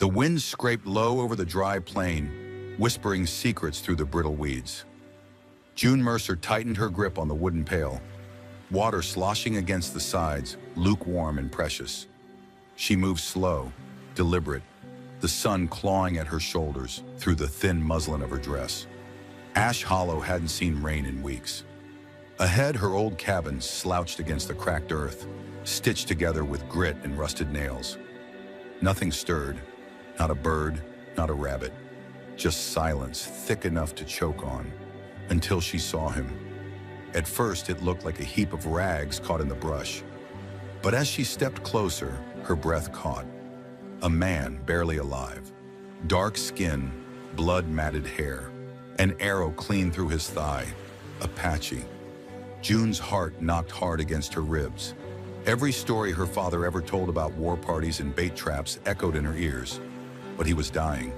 The wind scraped low over the dry plain, whispering secrets through the brittle weeds. June Mercer tightened her grip on the wooden pail, water sloshing against the sides, lukewarm and precious. She moved slow, deliberate, the sun clawing at her shoulders through the thin muslin of her dress. Ash Hollow hadn't seen rain in weeks. Ahead, her old cabin slouched against the cracked earth, stitched together with grit and rusted nails. Nothing stirred, not a bird, not a rabbit, just silence thick enough to choke on, until she saw him. At first, it looked like a heap of rags caught in the brush. But as she stepped closer, her breath caught. A man barely alive. Dark skin, blood-matted hair, an arrow clean through his thigh. Apache. June's heart knocked hard against her ribs. Every story her father ever told about war parties and bait traps echoed in her ears. But he was dying.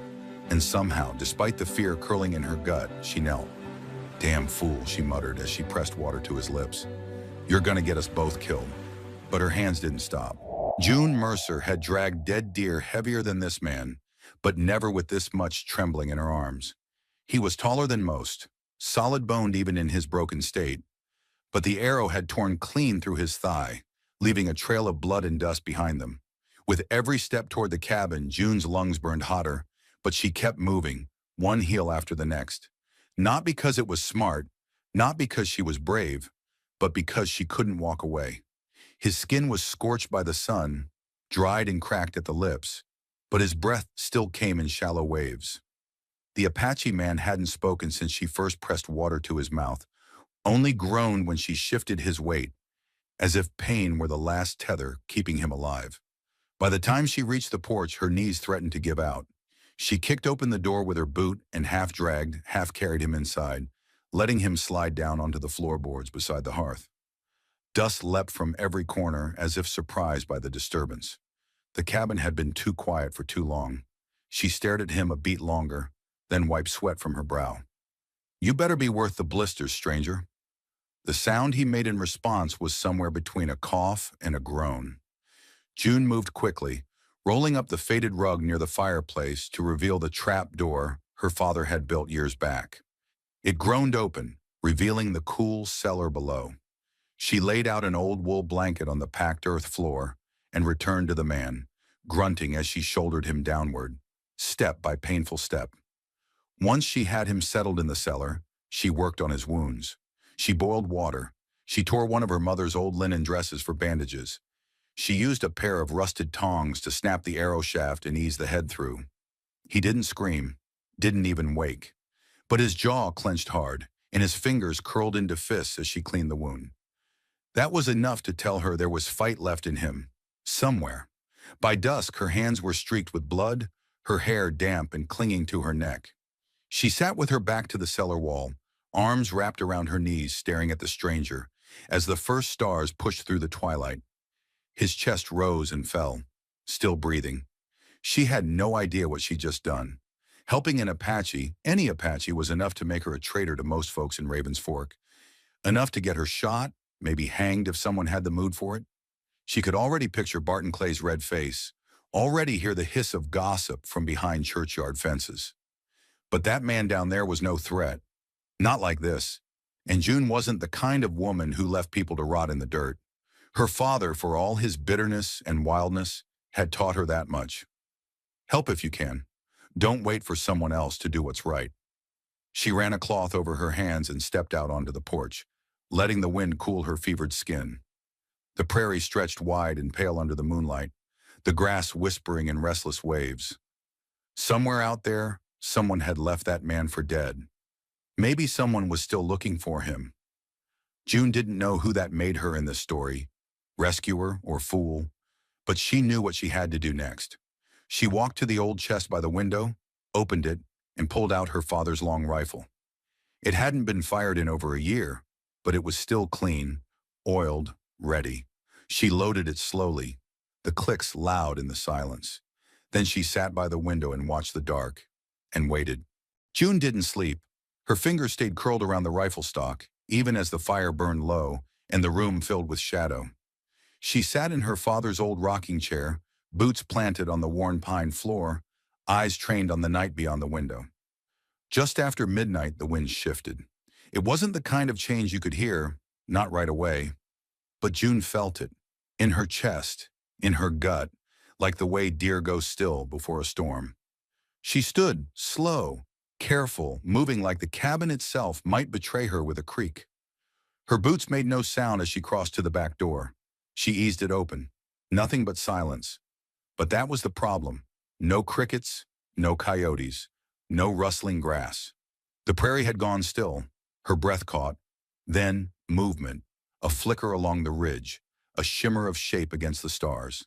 And somehow, despite the fear curling in her gut, she knelt. "Damn fool," she muttered as she pressed water to his lips. "You're gonna get us both killed." But her hands didn't stop. June Mercer had dragged dead deer heavier than this man, but never with this much trembling in her arms. He was taller than most, solid-boned even in his broken state, but the arrow had torn clean through his thigh, leaving a trail of blood and dust behind them. With every step toward the cabin, June's lungs burned hotter, but she kept moving, one heel after the next. Not because it was smart, not because she was brave, but because she couldn't walk away. His skin was scorched by the sun, dried and cracked at the lips, but his breath still came in shallow waves. The Apache man hadn't spoken since she first pressed water to his mouth, only groaned when she shifted his weight, as if pain were the last tether keeping him alive. By the time she reached the porch, her knees threatened to give out. She kicked open the door with her boot and half-dragged, half-carried him inside, letting him slide down onto the floorboards beside the hearth. Dust leapt from every corner as if surprised by the disturbance. The cabin had been too quiet for too long. She stared at him a beat longer, then wiped sweat from her brow. "You better be worth the blisters, stranger." The sound he made in response was somewhere between a cough and a groan. June moved quickly, rolling up the faded rug near the fireplace to reveal the trap door her father had built years back. It groaned open, revealing the cool cellar below. She laid out an old wool blanket on the packed earth floor and returned to the man, grunting as she shouldered him downward, step by painful step. Once she had him settled in the cellar, she worked on his wounds. She boiled water. She tore one of her mother's old linen dresses for bandages. She used a pair of rusted tongs to snap the arrow shaft and ease the head through. He didn't scream, didn't even wake. But his jaw clenched hard, and his fingers curled into fists as she cleaned the wound. That was enough to tell her there was fight left in him, somewhere. By dusk, her hands were streaked with blood, her hair damp and clinging to her neck. She sat with her back to the cellar wall, arms wrapped around her knees, staring at the stranger, as the first stars pushed through the twilight. His chest rose and fell, still breathing. She had no idea what she'd just done. Helping an Apache, any Apache, was enough to make her a traitor to most folks in Raven's Fork. Enough to get her shot, maybe hanged if someone had the mood for it. She could already picture Barton Clay's red face, already hear the hiss of gossip from behind churchyard fences. But that man down there was no threat. Not like this. And June wasn't the kind of woman who left people to rot in the dirt. Her father, for all his bitterness and wildness, had taught her that much. Help if you can. Don't wait for someone else to do what's right. She ran a cloth over her hands and stepped out onto the porch, letting the wind cool her fevered skin. The prairie stretched wide and pale under the moonlight, the grass whispering in restless waves. Somewhere out there, someone had left that man for dead. Maybe someone was still looking for him. June didn't know who that made her in this story, rescuer or fool, but she knew what she had to do next. She walked to the old chest by the window, opened it, and pulled out her father's long rifle. It hadn't been fired in over a year, but it was still clean, oiled, ready. She loaded it slowly, the clicks loud in the silence. Then she sat by the window and watched the dark, and waited. June didn't sleep. Her fingers stayed curled around the rifle stock, even as the fire burned low and the room filled with shadow. She sat in her father's old rocking chair, boots planted on the worn pine floor, eyes trained on the night beyond the window. Just after midnight, the wind shifted. It wasn't the kind of change you could hear, not right away, but June felt it, in her chest, in her gut, like the way deer go still before a storm. She stood, slow, careful, moving like the cabin itself might betray her with a creak. Her boots made no sound as she crossed to the back door. She eased it open. Nothing but silence. But that was the problem. No crickets, no coyotes, no rustling grass. The prairie had gone still. Her breath caught. Then, movement. A flicker along the ridge. A shimmer of shape against the stars.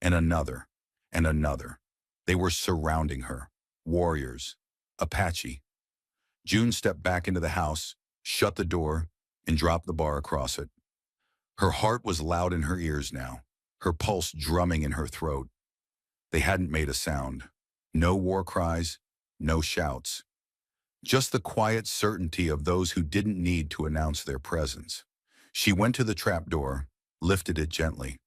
And another. And another. They were surrounding her. Warriors. Apache. June stepped back into the house, shut the door, and dropped the bar across it. Her heart was loud in her ears now, her pulse drumming in her throat. They hadn't made a sound. No war cries, no shouts. Just the quiet certainty of those who didn't need to announce their presence. She went to the trapdoor, lifted it gently.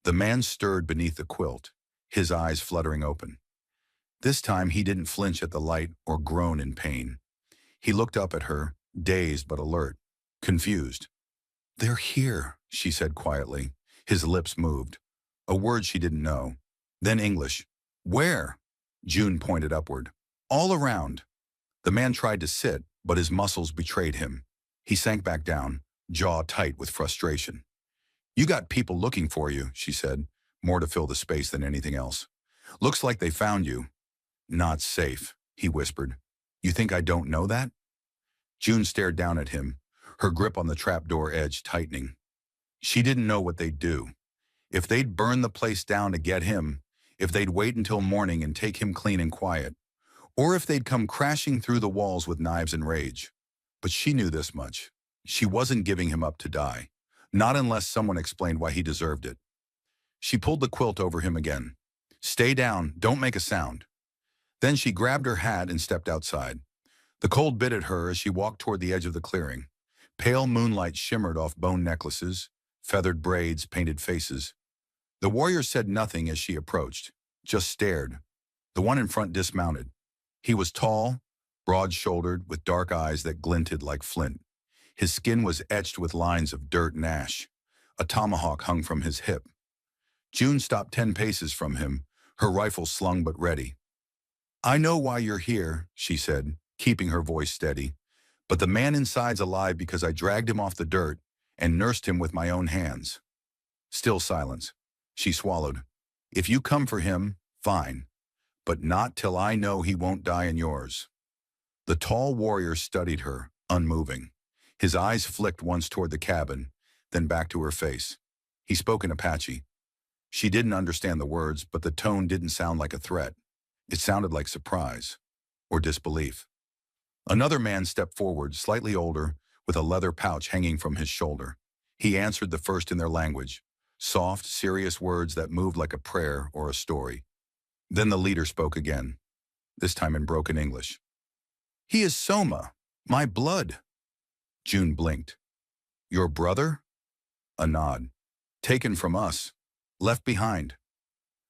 The man stirred beneath the quilt, his eyes fluttering open. This time he didn't flinch at the light or groan in pain. He looked up at her, dazed but alert, confused. "They're here," she said quietly. His lips moved. A word she didn't know. Then English. "Where?" June pointed upward. "All around." The man tried to sit, but his muscles betrayed him. He sank back down, jaw tight with frustration. "You got people looking for you," she said, more to fill the space than anything else. "Looks like they found you." "Not safe," he whispered. "You think I don't know that?" June stared down at him, her grip on the trapdoor edge tightening. She didn't know what they'd do. If they'd burn the place down to get him, if they'd wait until morning and take him clean and quiet, or if they'd come crashing through the walls with knives and rage. But she knew this much. She wasn't giving him up to die, not unless someone explained why he deserved it. She pulled the quilt over him again. "Stay down, don't make a sound." Then she grabbed her hat and stepped outside. The cold bit at her as she walked toward the edge of the clearing. Pale moonlight shimmered off bone necklaces, feathered braids, painted faces. The warrior said nothing as she approached, just stared. The one in front dismounted. He was tall, broad-shouldered, with dark eyes that glinted like flint. His skin was etched with lines of dirt and ash. A tomahawk hung from his hip. June stopped 10 paces from him, her rifle slung but ready. "I know why you're here," she said, keeping her voice steady. "But the man inside's alive because I dragged him off the dirt and nursed him with my own hands." Still silence. She swallowed. "If you come for him, fine. But not till I know he won't die in yours." The tall warrior studied her, unmoving. His eyes flicked once toward the cabin, then back to her face. He spoke in Apache. She didn't understand the words, but the tone didn't sound like a threat. It sounded like surprise, or disbelief. Another man stepped forward, slightly older, with a leather pouch hanging from his shoulder. He answered the first in their language, soft, serious words that moved like a prayer or a story. Then the leader spoke again, this time in broken English. "He is Soma, my blood." June blinked. "Your brother?" A nod. "Taken from us. Left behind."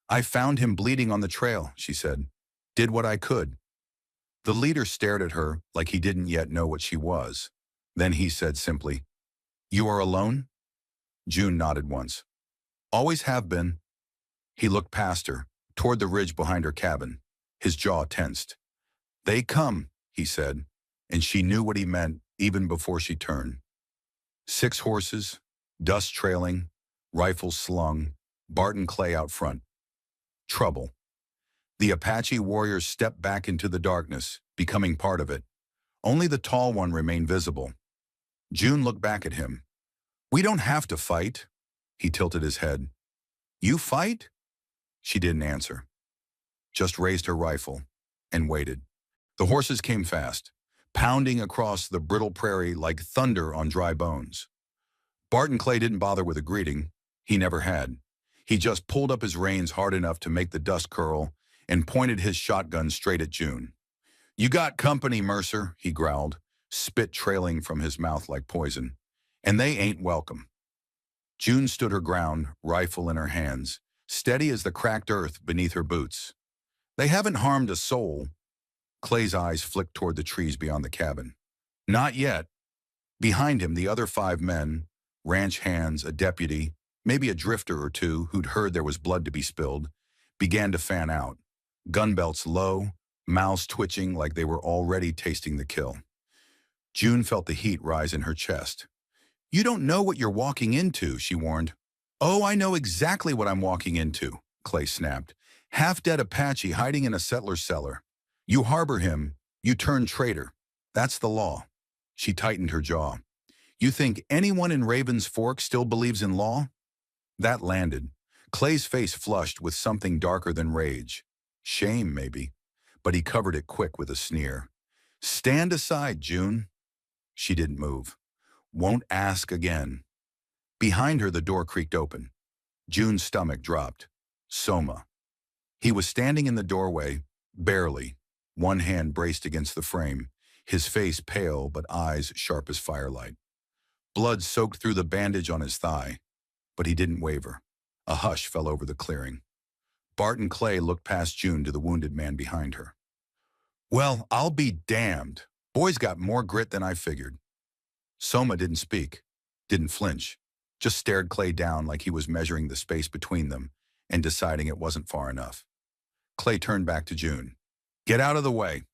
"I found him bleeding on the trail," she said. "Did what I could." The leader stared at her like he didn't yet know what she was. Then he said simply, "You are alone?" June nodded once. "Always have been." He looked past her, toward the ridge behind her cabin. His jaw tensed. "They come," he said, and she knew what he meant even before she turned. 6 horses, dust trailing, rifles slung, Barton Clay out front. Trouble. The Apache warriors stepped back into the darkness, becoming part of it. Only the tall one remained visible. June looked back at him. "We don't have to fight." He tilted his head. "You fight?" She didn't answer. Just raised her rifle and waited. The horses came fast, pounding across the brittle prairie like thunder on dry bones. Barton Clay didn't bother with a greeting. He never had. He just pulled up his reins hard enough to make the dust curl and pointed his shotgun straight at June. "You got company, Mercer," he growled, spit trailing from his mouth like poison. "And they ain't welcome." June stood her ground, rifle in her hands, steady as the cracked earth beneath her boots. They haven't harmed a soul. Clay's eyes flicked toward the trees beyond the cabin. Not yet. Behind him, the other 5 men, ranch hands, a deputy, maybe a drifter or two who'd heard there was blood to be spilled, began to fan out, gun belts low, mouths twitching like they were already tasting the kill. June felt the heat rise in her chest. "You don't know what you're walking into," she warned. "Oh, I know exactly what I'm walking into," Clay snapped. "Half-dead Apache hiding in a settler's cellar. You harbor him, you turn traitor. That's the law." She tightened her jaw. "You think anyone in Raven's Fork still believes in law?" That landed. Clay's face flushed with something darker than rage. Shame, maybe. But he covered it quick with a sneer. "Stand aside, June." She didn't move. "Won't ask again." Behind her, the door creaked open. June's stomach dropped. Soma. He was standing in the doorway, barely, one hand braced against the frame, his face pale but eyes sharp as firelight. Blood soaked through the bandage on his thigh, but he didn't waver. A hush fell over the clearing. Bart and Clay looked past June to the wounded man behind her. "Well, I'll be damned. Boy's got more grit than I figured." Soma didn't speak, didn't flinch, just stared Clay down like he was measuring the space between them and deciding it wasn't far enough. Clay turned back to June. "Get out of the way."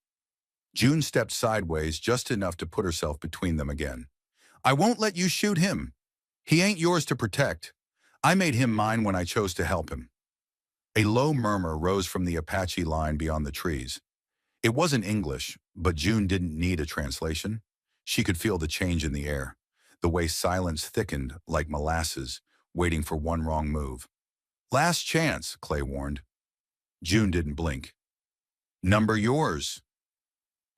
June stepped sideways just enough to put herself between them again. "I won't let you shoot him. He ain't yours to protect. I made him mine when I chose to help him." A low murmur rose from the Apache line beyond the trees. It wasn't English, but June didn't need a translation. She could feel the change in the air, the way silence thickened like molasses, waiting for one wrong move. "Last chance," Clay warned. June didn't blink. "Number yours."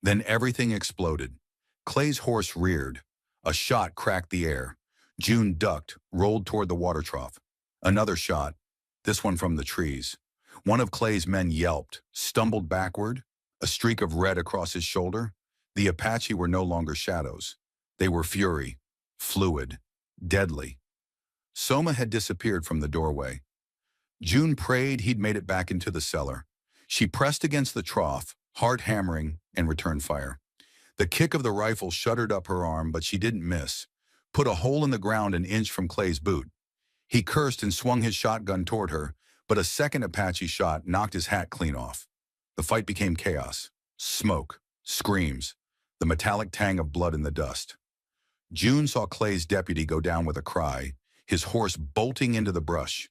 Then everything exploded. Clay's horse reared. A shot cracked the air. June ducked, rolled toward the water trough. Another shot, this one from the trees. One of Clay's men yelped, stumbled backward, a streak of red across his shoulder. The Apache were no longer shadows. They were fury, fluid, deadly. Soma had disappeared from the doorway. June prayed he'd made it back into the cellar. She pressed against the trough, heart hammering, and returned fire. The kick of the rifle shuddered up her arm, but she didn't miss. Put a hole in the ground an inch from Clay's boot. He cursed and swung his shotgun toward her, but a second Apache shot knocked his hat clean off. The fight became chaos. Smoke, screams, the metallic tang of blood in the dust. June saw Clay's deputy go down with a cry, his horse bolting into the brush.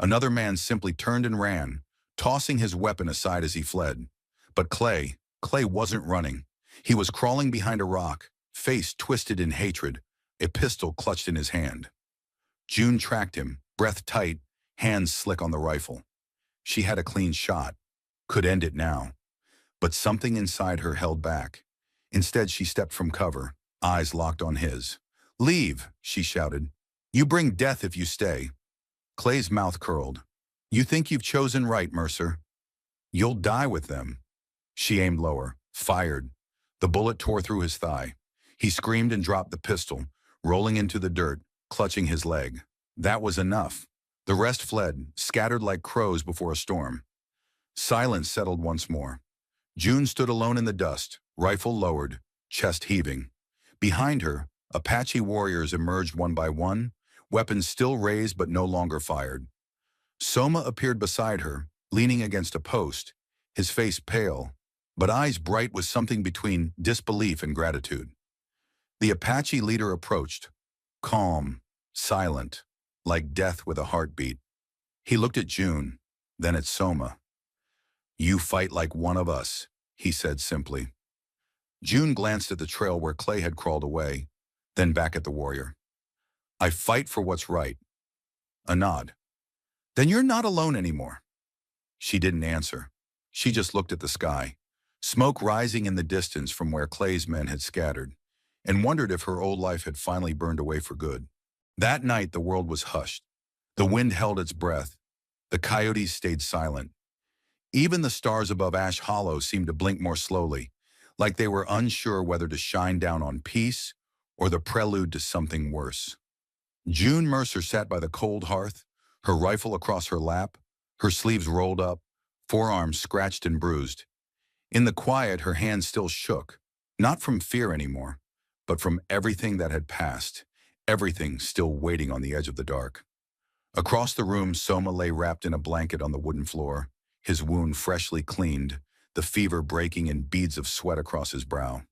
Another man simply turned and ran, tossing his weapon aside as he fled. But Clay wasn't running. He was crawling behind a rock, face twisted in hatred, a pistol clutched in his hand. June tracked him, breath tight, hands slick on the rifle. She had a clean shot, could end it now. But something inside her held back. Instead, she stepped from cover, eyes locked on his. "Leave," she shouted. "You bring death if you stay." Clay's mouth curled. "You think you've chosen right, Mercer. You'll die with them." She aimed lower, fired. The bullet tore through his thigh. He screamed and dropped the pistol, rolling into the dirt, clutching his leg. That was enough. The rest fled, scattered like crows before a storm. Silence settled once more. June stood alone in the dust, rifle lowered, chest heaving. Behind her, Apache warriors emerged one by one, weapons still raised but no longer fired. Soma appeared beside her, leaning against a post, his face pale, but eyes bright with something between disbelief and gratitude. The Apache leader approached, calm, silent, like death with a heartbeat. He looked at June, then at Soma. "You fight like one of us," he said simply. June glanced at the trail where Clay had crawled away, then back at the warrior. "I fight for what's right." A nod. "Then you're not alone anymore." She didn't answer. She just looked at the sky, smoke rising in the distance from where Clay's men had scattered, and wondered if her old life had finally burned away for good. That night, the world was hushed. The wind held its breath. The coyotes stayed silent. Even the stars above Ash Hollow seemed to blink more slowly, like they were unsure whether to shine down on peace or the prelude to something worse. June Mercer sat by the cold hearth, her rifle across her lap, her sleeves rolled up, forearms scratched and bruised. In the quiet, her hands still shook, not from fear anymore, but from everything that had passed, everything still waiting on the edge of the dark. Across the room, Soma lay wrapped in a blanket on the wooden floor, his wound freshly cleaned, the fever breaking in beads of sweat across his brow.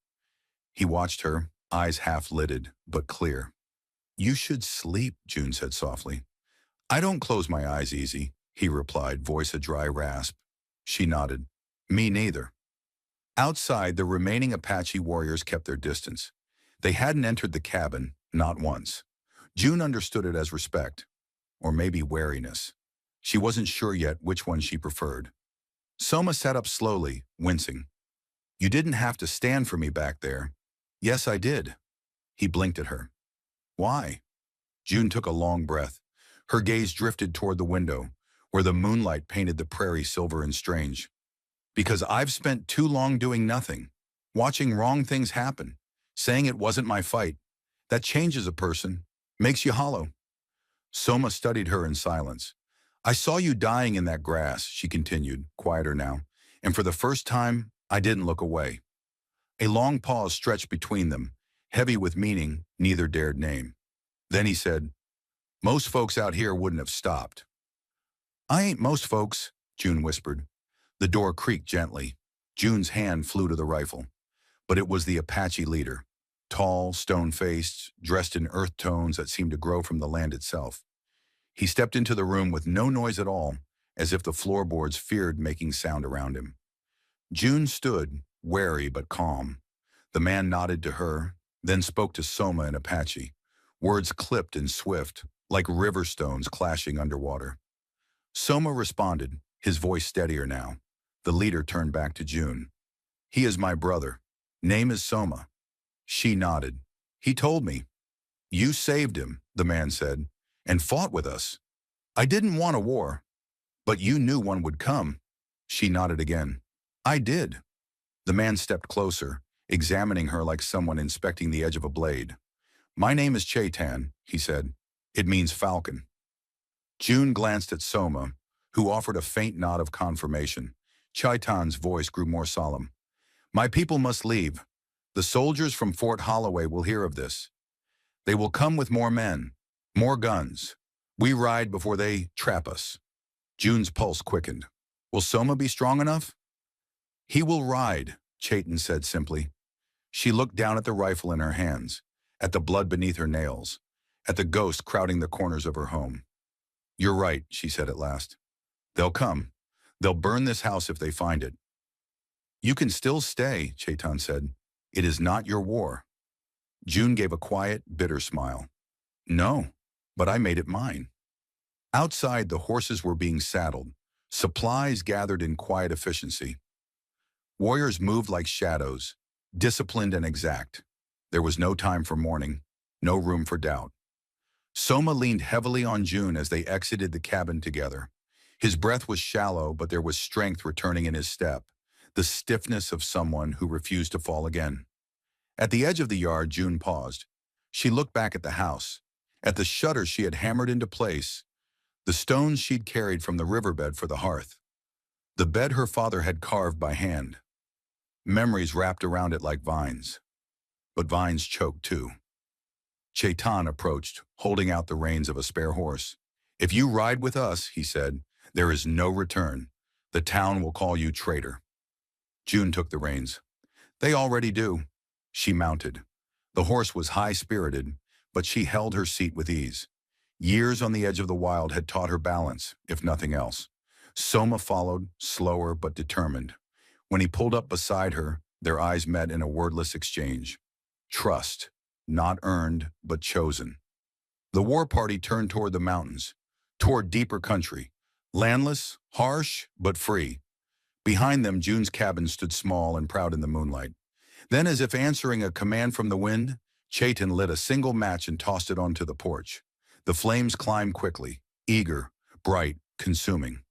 He watched her, eyes half-lidded, but clear. "You should sleep," June said softly. "I don't close my eyes easy," he replied, voice a dry rasp. She nodded. "Me neither." Outside, the remaining Apache warriors kept their distance. They hadn't entered the cabin, not once. June understood it as respect, or maybe wariness. She wasn't sure yet which one she preferred. Soma sat up slowly, wincing. "You didn't have to stand for me back there." "Yes, I did." He blinked at her. "Why?" June took a long breath. Her gaze drifted toward the window, where the moonlight painted the prairie silver and strange. "Because I've spent too long doing nothing, watching wrong things happen, saying it wasn't my fight. That changes a person, makes you hollow." Soma studied her in silence. "I saw you dying in that grass," she continued, quieter now, "and for the first time, I didn't look away." A long pause stretched between them, heavy with meaning neither dared name. Then he said, "Most folks out here wouldn't have stopped." "I ain't most folks," June whispered. The door creaked gently. June's hand flew to the rifle. But it was the Apache leader, tall, stone-faced, dressed in earth tones that seemed to grow from the land itself. He stepped into the room with no noise at all, as if the floorboards feared making sound around him. June stood, wary but calm. The man nodded to her, then spoke to Soma in Apache, words clipped and swift, like river stones clashing underwater. Soma responded, his voice steadier now. The leader turned back to June. "He is my brother. Name is Soma." She nodded. "He told me." "You saved him," the man said, "and fought with us. I didn't want a war, but you knew one would come." She nodded again. "I did." The man stepped closer, examining her like someone inspecting the edge of a blade. "My name is Chaitan," he said. "It means falcon." June glanced at Soma, who offered a faint nod of confirmation. Chaitan's voice grew more solemn. "My people must leave. The soldiers from Fort Holloway will hear of this. They will come with more men, more guns. We ride before they trap us." June's pulse quickened. "Will Soma be strong enough?" "He will ride," Chaitan said simply. She looked down at the rifle in her hands, at the blood beneath her nails, at the ghost crowding the corners of her home. "You're right," she said at last. "They'll come. They'll burn this house if they find it." "You can still stay," Chaitan said. "It is not your war." June gave a quiet, bitter smile. "No, but I made it mine." Outside, the horses were being saddled, supplies gathered in quiet efficiency. Warriors moved like shadows, disciplined and exact. There was no time for mourning, no room for doubt. Soma leaned heavily on June as they exited the cabin together. His breath was shallow, but there was strength returning in his step, the stiffness of someone who refused to fall again. At the edge of the yard, June paused. She looked back at the house, at the shutters she had hammered into place, the stones she'd carried from the riverbed for the hearth, the bed her father had carved by hand. Memories wrapped around it like vines. But vines choked too. Chaitan approached, holding out the reins of a spare horse. "If you ride with us," he said, "there is no return. The town will call you traitor." June took the reins. "They already do." She mounted. The horse was high-spirited, but she held her seat with ease. Years on the edge of the wild had taught her balance, if nothing else. Soma followed, slower but determined. When he pulled up beside her, their eyes met in a wordless exchange. Trust, not earned, but chosen. The war party turned toward the mountains, toward deeper country, landless, harsh, but free. Behind them, June's cabin stood small and proud in the moonlight. Then, as if answering a command from the wind, Chaitan lit a single match and tossed it onto the porch. The flames climbed quickly, eager, bright, consuming.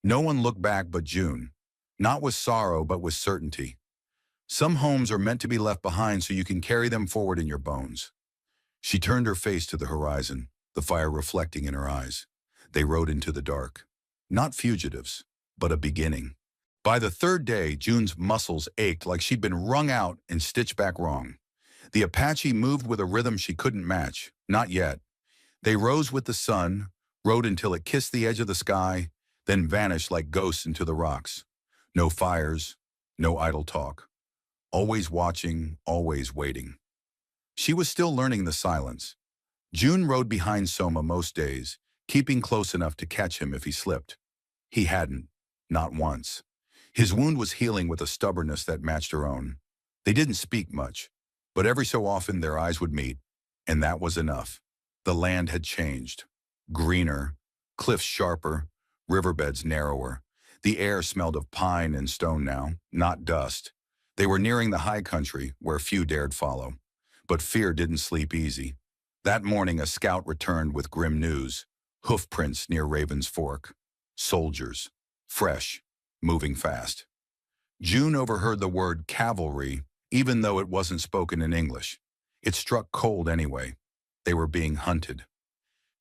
No one looked back but June, not with sorrow but with certainty. Some homes are meant to be left behind so you can carry them forward in your bones. She turned her face to the horizon, the fire reflecting in her eyes. They rode into the dark. Not fugitives, but a beginning. By the third day, June's muscles ached like she'd been wrung out and stitched back wrong. The Apache moved with a rhythm she couldn't match. Not yet. They rose with the sun, rode until it kissed the edge of the sky, then vanished like ghosts into the rocks. No fires, no idle talk. Always watching, always waiting. She was still learning the silence. June rode behind Soma most days, keeping close enough to catch him if he slipped. He hadn't, not once. His wound was healing with a stubbornness that matched her own. They didn't speak much, but every so often their eyes would meet, and that was enough. The land had changed. Greener, cliffs sharper, riverbeds narrower. The air smelled of pine and stone now, not dust. They were nearing the high country where few dared follow. But fear didn't sleep easy. That morning a scout returned with grim news. Hoof prints near Raven's Fork. Soldiers. Fresh. Moving fast. June overheard the word cavalry, even though it wasn't spoken in English. It struck cold anyway. They were being hunted.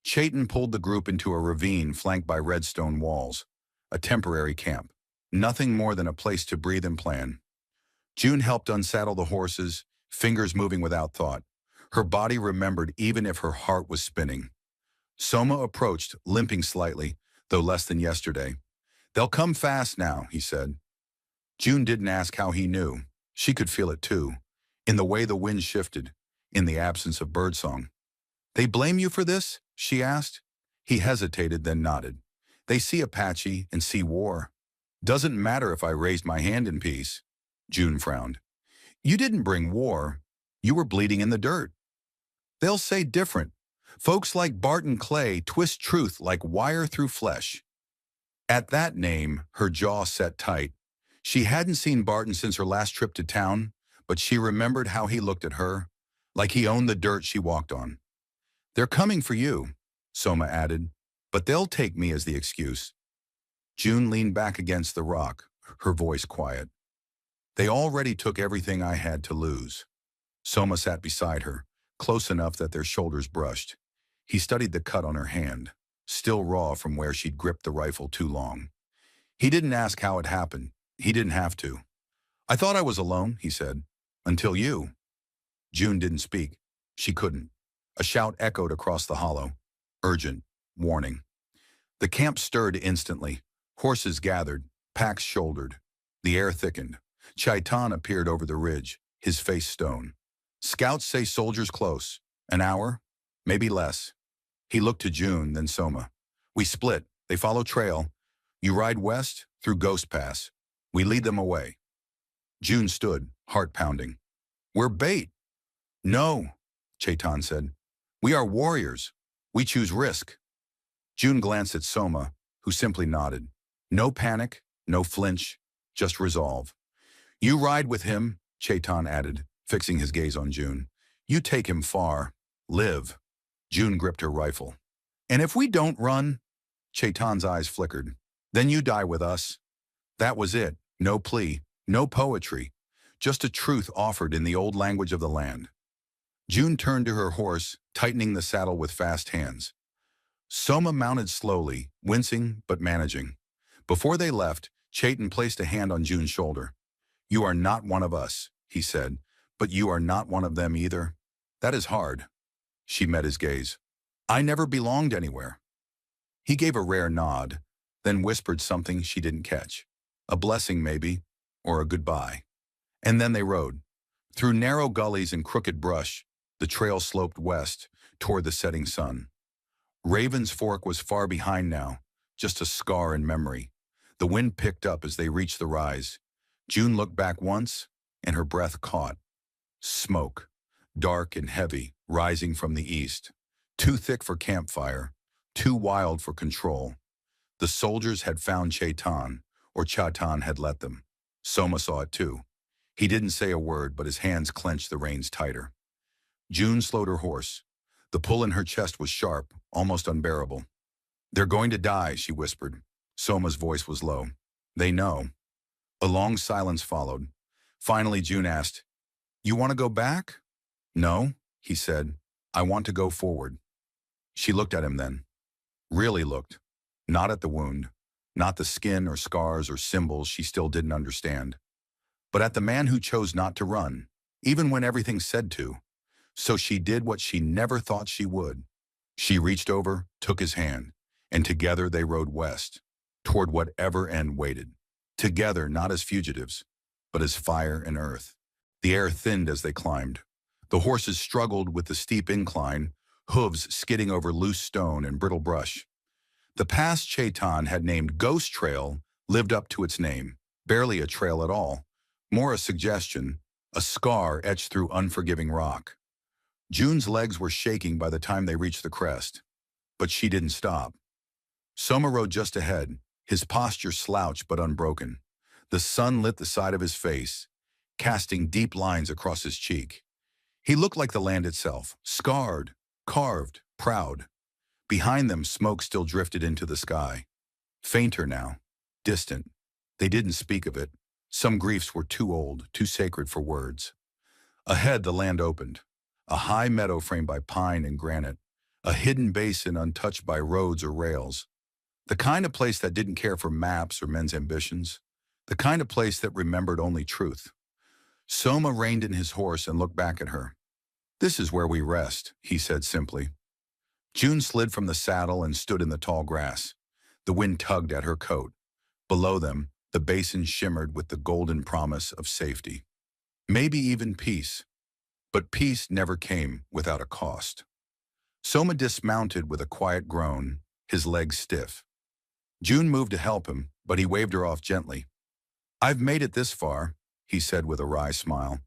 Chayton pulled the group into a ravine flanked by redstone walls. A temporary camp. Nothing more than a place to breathe and plan. June helped unsaddle the horses, fingers moving without thought. Her body remembered even if her heart was spinning. Soma approached, limping slightly, though less than yesterday. "They'll come fast now," he said. June didn't ask how he knew. She could feel it too, in the way the wind shifted, in the absence of birdsong. "They blame you for this?" she asked. He hesitated, then nodded. "They see Apache and see war. Doesn't matter if I raised my hand in peace." June frowned. "You didn't bring war. You were bleeding in the dirt." "They'll say different. Folks like Barton Clay twist truth like wire through flesh." At that name, her jaw set tight. She hadn't seen Barton since her last trip to town, but she remembered how he looked at her, like he owned the dirt she walked on. "They're coming for you," Soma added, "but they'll take me as the excuse." June leaned back against the rock, her voice quiet. "They already took everything I had to lose." Soma sat beside her, close enough that their shoulders brushed. He studied the cut on her hand, still raw from where she'd gripped the rifle too long. He didn't ask how it happened. He didn't have to. "I thought I was alone," he said. "Until you." June didn't speak. She couldn't. A shout echoed across the hollow. Urgent. Warning. The camp stirred instantly. Horses gathered. Packs shouldered. The air thickened. Chaitan appeared over the ridge, his face stone. "Scouts say soldiers close. An hour? Maybe less." He looked to June, then Soma. "We split. They follow trail. You ride west, through Ghost Pass. We lead them away." June stood, heart pounding. "We're bait." "No," Chaitan said. "We are warriors. We choose risk." June glanced at Soma, who simply nodded. No panic, no flinch, just resolve. "You ride with him," Chaitan added, fixing his gaze on June. "You take him far. Live." June gripped her rifle. "And if we don't run?" Chaitan's eyes flickered. "Then you die with us." That was it. No plea, no poetry. Just a truth offered in the old language of the land. June turned to her horse, tightening the saddle with fast hands. Soma mounted slowly, wincing but managing. Before they left, Chaitan placed a hand on June's shoulder. "You are not one of us," he said, "but you are not one of them either. That is hard." She met his gaze. "I never belonged anywhere." He gave a rare nod, then whispered something she didn't catch. A blessing, maybe, or a goodbye. And then they rode. Through narrow gullies and crooked brush, the trail sloped west, toward the setting sun. Raven's Fork was far behind now, just a scar in memory. The wind picked up as they reached the rise. June looked back once, and her breath caught. Smoke, dark and heavy, rising from the east. Too thick for campfire, too wild for control. The soldiers had found Chaitan, or Chaitan had let them. Soma saw it too. He didn't say a word, but his hands clenched the reins tighter. June slowed her horse. The pull in her chest was sharp, almost unbearable. "They're going to die," she whispered. Soma's voice was low. "They know." A long silence followed. Finally, June asked, "You want to go back?" "No," he said. "I want to go forward." She looked at him then. Really looked. Not at the wound. not the skin or scars or symbols she still didn't understand, but at the man who chose not to run, even when everything said to. So she did what she never thought she would. She reached over, took his hand, and together they rode west, toward whatever end waited. Together, not as fugitives, but as fire and earth. The air thinned as they climbed. The horses struggled with the steep incline, hooves skidding over loose stone and brittle brush. The pass Chaitan had named Ghost Trail lived up to its name, barely a trail at all, more a suggestion, a scar etched through unforgiving rock. June's legs were shaking by the time they reached the crest, but she didn't stop. Soma rode just ahead, his posture slouched but unbroken. The sun lit the side of his face, casting deep lines across his cheek. He looked like the land itself, scarred, carved, proud. Behind them, smoke still drifted into the sky. Fainter now, distant. They didn't speak of it. Some griefs were too old, too sacred for words. Ahead, the land opened. A high meadow framed by pine and granite. A hidden basin untouched by roads or rails. The kind of place that didn't care for maps or men's ambitions. The kind of place that remembered only truth. Soma reined in his horse and looked back at her. "This is where we rest," he said simply. June slid from the saddle and stood in the tall grass. The wind tugged at her coat. Below them, the basin shimmered with the golden promise of safety. Maybe even peace. But peace never came without a cost. Soma dismounted with a quiet groan, his legs stiff. June moved to help him, but he waved her off gently. "I've made it this far," he said with a wry smile.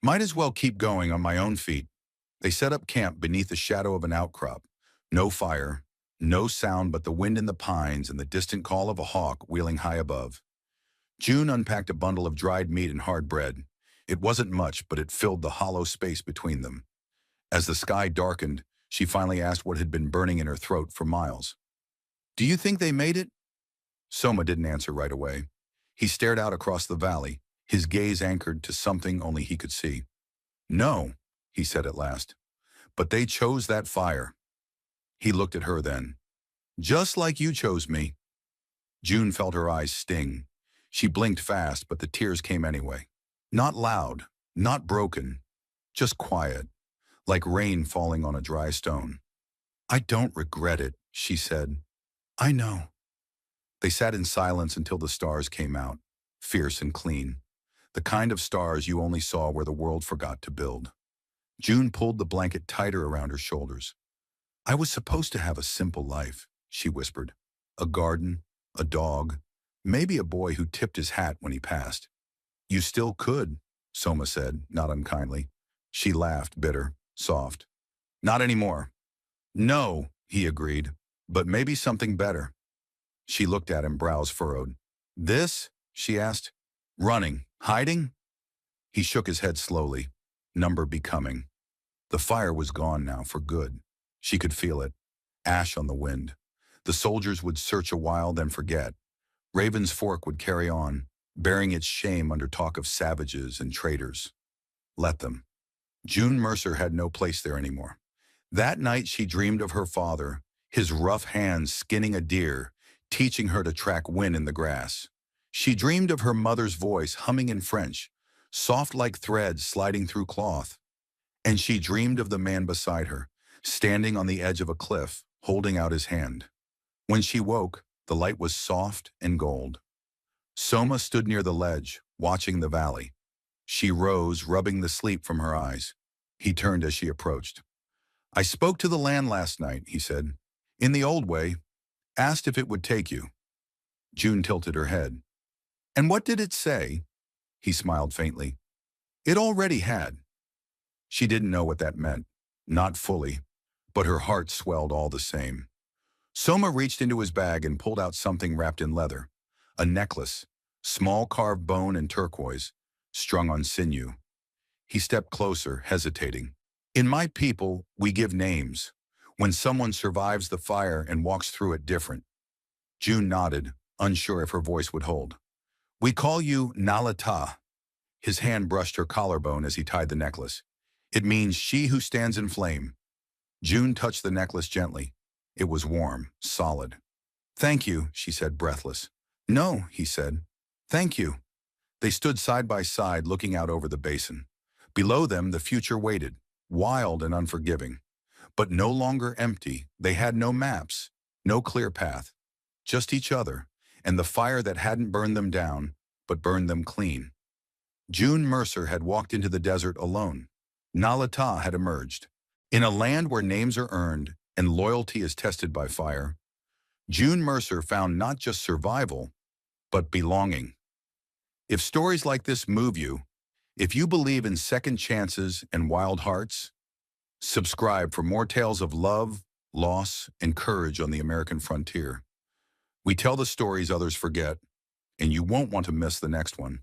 "Might as well keep going on my own feet." They set up camp beneath the shadow of an outcrop. No fire, no sound but the wind in the pines and the distant call of a hawk wheeling high above. June unpacked a bundle of dried meat and hard bread. It wasn't much, but it filled the hollow space between them. As the sky darkened, she finally asked what had been burning in her throat for miles. "Do you think they made it?" Soma didn't answer right away. He stared out across the valley, his gaze anchored to something only he could see. "No," he said at last. "But they chose that fire." He looked at her then. "Just like you chose me." June felt her eyes sting. She blinked fast, but the tears came anyway. Not loud, not broken, just quiet, like rain falling on a dry stone. "I don't regret it," she said. "I know." They sat in silence until the stars came out, fierce and clean. The kind of stars you only saw where the world forgot to build. June pulled the blanket tighter around her shoulders. "I was supposed to have a simple life," she whispered. "A garden, a dog, maybe a boy who tipped his hat when he passed." "You still could," Soma said, not unkindly. She laughed, bitter, soft. "Not anymore." "No," he agreed, "but maybe something better." She looked at him, brows furrowed. "This?" she asked. "Running, hiding?" He shook his head slowly, number becoming. The fire was gone now for good. She could feel it. Ash on the wind. The soldiers would search a while, then forget. Raven's Fork would carry on, bearing its shame under talk of savages and traitors. Let them. June Mercer had no place there anymore. That night she dreamed of her father, his rough hands skinning a deer, teaching her to track wind in the grass. She dreamed of her mother's voice humming in French, soft like threads sliding through cloth. And she dreamed of the man beside her, standing on the edge of a cliff, holding out his hand. When she woke, the light was soft and gold. Soma stood near the ledge, watching the valley. She rose, rubbing the sleep from her eyes. He turned as she approached. "I spoke to the land last night," he said. "In the old way, asked if it would take you." June tilted her head. "And what did it say?" He smiled faintly. "It already had." She didn't know what that meant. Not fully, but her heart swelled all the same. Soma reached into his bag and pulled out something wrapped in leather. A necklace, small carved bone and turquoise, strung on sinew. He stepped closer, hesitating. "In my people, we give names. When someone survives the fire and walks through it different." June nodded, unsure if her voice would hold. "We call you Nalata." His hand brushed her collarbone as he tied the necklace. "It means she who stands in flame." June touched the necklace gently. It was warm, solid. Thank you, she said, breathless. No, he said. Thank you. They stood side by side, looking out over the basin. Below them, the future waited, wild and unforgiving. But no longer empty. They had no maps, no clear path, just each other, and the fire that hadn't burned them down, but burned them clean. June Mercer had walked into the desert alone. Nalata had emerged. In a land where names are earned and loyalty is tested by fire, June Mercer found not just survival, but belonging. If stories like this move you, if you believe in second chances and wild hearts, subscribe for more tales of love, loss, and courage on the American frontier. We tell the stories others forget, and you won't want to miss the next one.